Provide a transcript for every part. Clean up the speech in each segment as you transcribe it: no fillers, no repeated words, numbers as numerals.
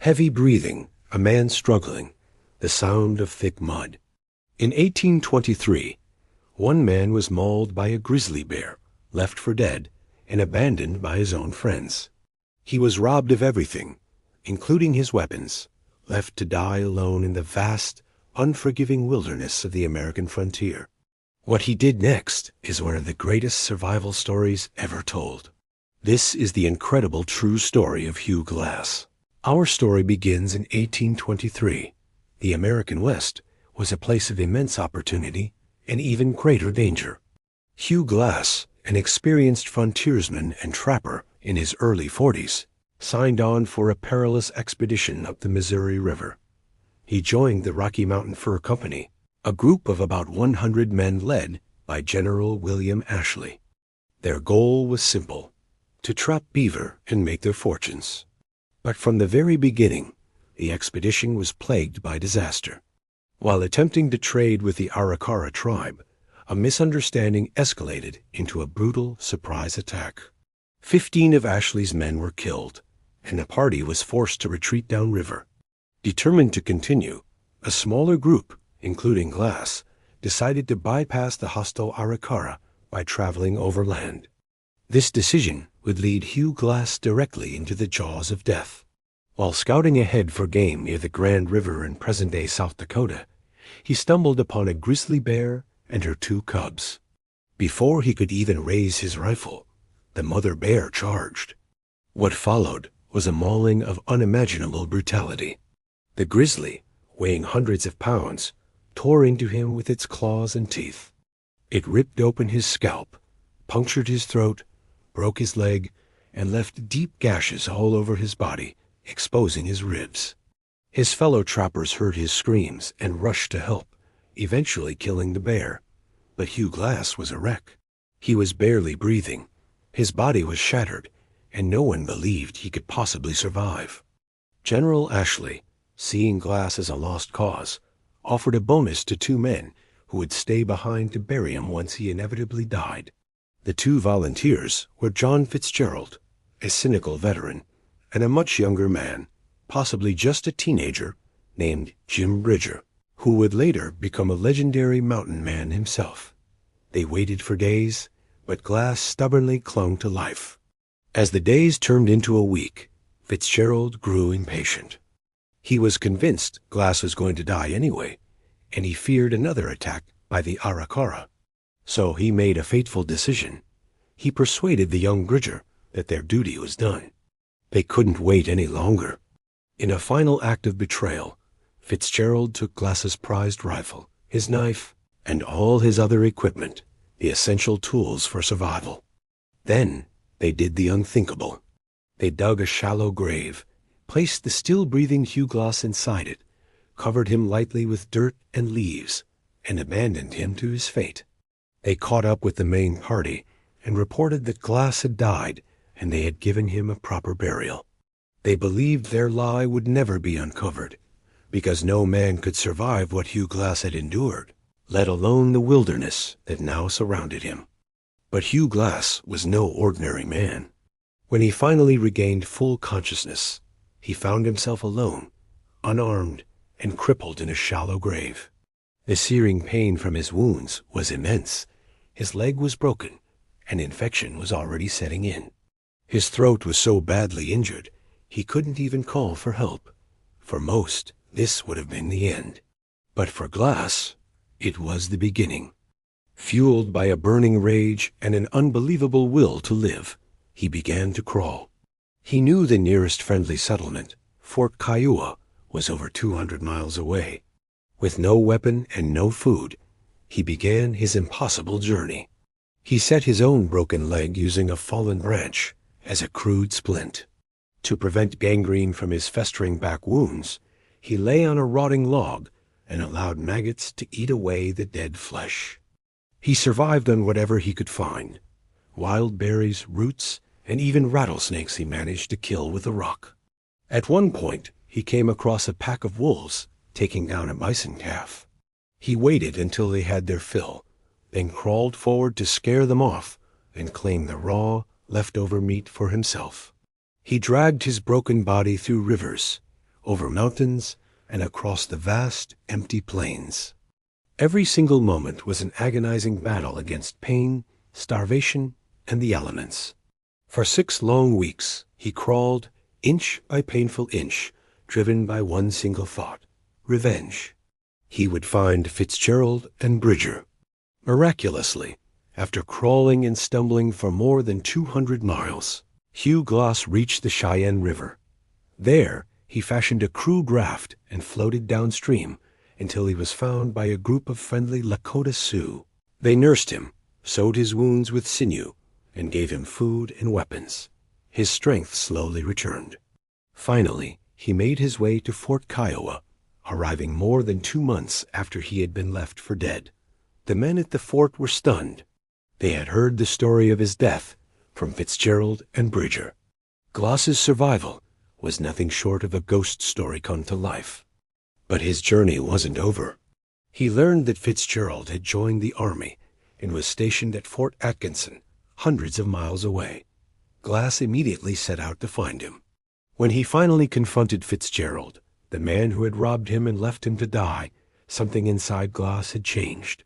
Heavy breathing, a man struggling, the sound of thick mud. In 1823, one man was mauled by a grizzly bear, left for dead, and abandoned by his own friends. He was robbed of everything, including his weapons, left to die alone in the vast, unforgiving wilderness of the American frontier. What he did next is one of the greatest survival stories ever told. This is the incredible true story of Hugh Glass. Our story begins in 1823. The American West was a place of immense opportunity and even greater danger. Hugh Glass, an experienced frontiersman and trapper in his early 40s, signed on for a perilous expedition up the Missouri River. He joined the Rocky Mountain Fur Company, a group of about 100 men led by General William Ashley. Their goal was simple: to trap beaver and make their fortunes. But from the very beginning, the expedition was plagued by disaster. While attempting to trade with the Arikara tribe, a misunderstanding escalated into a brutal surprise attack. 15 of Ashley's men were killed, and the party was forced to retreat downriver. Determined to continue, a smaller group, including Glass, decided to bypass the hostile Arikara by traveling overland. This decision would lead Hugh Glass directly into the jaws of death. While scouting ahead for game near the Grand River in present-day South Dakota, he stumbled upon a grizzly bear and her 2 cubs. Before he could even raise his rifle, the mother bear charged. What followed was a mauling of unimaginable brutality. The grizzly, weighing hundreds of pounds, tore into him with its claws and teeth. It ripped open his scalp, punctured his throat, broke his leg, and left deep gashes all over his body, exposing his ribs. His fellow trappers heard his screams and rushed to help, eventually killing the bear. But Hugh Glass was a wreck. He was barely breathing. His body was shattered, and no one believed he could possibly survive. General Ashley, seeing Glass as a lost cause, offered a bonus to 2 men who would stay behind to bury him once he inevitably died. The 2 volunteers were John Fitzgerald, a cynical veteran, and a much younger man, possibly just a teenager, named Jim Bridger, who would later become a legendary mountain man himself. They waited for days, but Glass stubbornly clung to life. As the days turned into a week, Fitzgerald grew impatient. He was convinced Glass was going to die anyway, and he feared another attack by the Arikara. So he made a fateful decision. He persuaded the young Bridger that their duty was done. They couldn't wait any longer. In a final act of betrayal, Fitzgerald took Glass's prized rifle, his knife, and all his other equipment, the essential tools for survival. Then they did the unthinkable. They dug a shallow grave, placed the still-breathing Hugh Glass inside it, covered him lightly with dirt and leaves, and abandoned him to his fate. They caught up with the main party and reported that Glass had died and they had given him a proper burial. They believed their lie would never be uncovered, because no man could survive what Hugh Glass had endured, let alone the wilderness that now surrounded him. But Hugh Glass was no ordinary man. When he finally regained full consciousness, he found himself alone, unarmed, and crippled in a shallow grave. The searing pain from his wounds was immense. His leg was broken, and infection was already setting in. His throat was so badly injured, he couldn't even call for help. For most, this would have been the end. But for Glass, it was the beginning. Fueled by a burning rage and an unbelievable will to live, he began to crawl. He knew the nearest friendly settlement, Fort Kiowa, was over 200 miles away. With no weapon and no food, he began his impossible journey. He set his own broken leg using a fallen branch as a crude splint. To prevent gangrene from his festering back wounds, he lay on a rotting log and allowed maggots to eat away the dead flesh. He survived on whatever he could find. Wild berries, roots, and even rattlesnakes he managed to kill with a rock. At one point, he came across a pack of wolves taking down a bison calf. He waited until they had their fill, then crawled forward to scare them off and claim the raw, leftover meat for himself. He dragged his broken body through rivers, over mountains, and across the vast, empty plains. Every single moment was an agonizing battle against pain, starvation, and the elements. For 6 long weeks, he crawled, inch by painful inch, driven by one single thought: revenge. He would find Fitzgerald and Bridger. Miraculously, after crawling and stumbling for more than 200 miles, Hugh Glass reached the Cheyenne River. There, he fashioned a crude raft and floated downstream until he was found by a group of friendly Lakota Sioux. They nursed him, sewed his wounds with sinew, and gave him food and weapons. His strength slowly returned. Finally, he made his way to Fort Kiowa, arriving more than 2 months after he had been left for dead. The men at the fort were stunned. They had heard the story of his death from Fitzgerald and Bridger. Glass's survival was nothing short of a ghost story come to life. But his journey wasn't over. He learned that Fitzgerald had joined the army and was stationed at Fort Atkinson, hundreds of miles away. Glass immediately set out to find him. When he finally confronted Fitzgerald, the man who had robbed him and left him to die, something inside Glass had changed.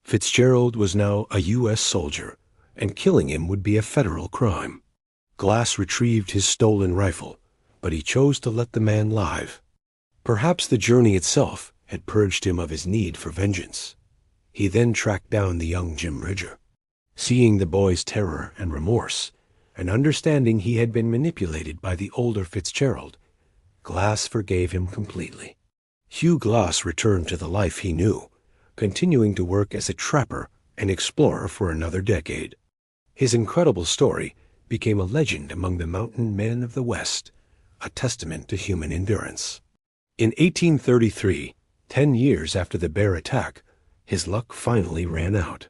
Fitzgerald was now a U.S. soldier, and killing him would be a federal crime. Glass retrieved his stolen rifle, but he chose to let the man live. Perhaps the journey itself had purged him of his need for vengeance. He then tracked down the young Jim Bridger. Seeing the boy's terror and remorse, and understanding he had been manipulated by the older Fitzgerald, Glass forgave him completely. Hugh Glass returned to the life he knew, continuing to work as a trapper and explorer for another decade. His incredible story became a legend among the mountain men of the West, a testament to human endurance. In 1833, 10 years after the bear attack, his luck finally ran out.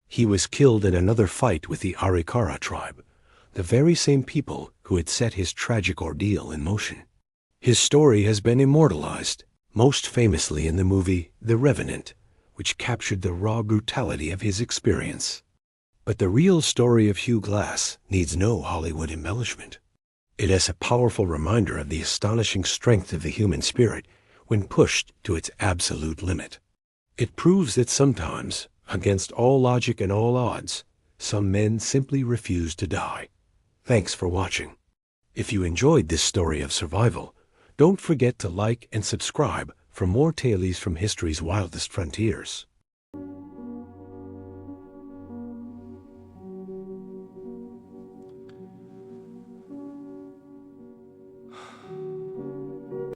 He was killed in another fight with the Arikara tribe, the very same people who had set his tragic ordeal in motion. His story has been immortalized, most famously in the movie The Revenant, which captured the raw brutality of his experience. But the real story of Hugh Glass needs no Hollywood embellishment. It is a powerful reminder of the astonishing strength of the human spirit when pushed to its absolute limit. It proves that sometimes, against all logic and all odds, some men simply refuse to die. Thanks for watching. If you enjoyed this story of survival, don't forget to like and subscribe for more tales from history's wildest frontiers.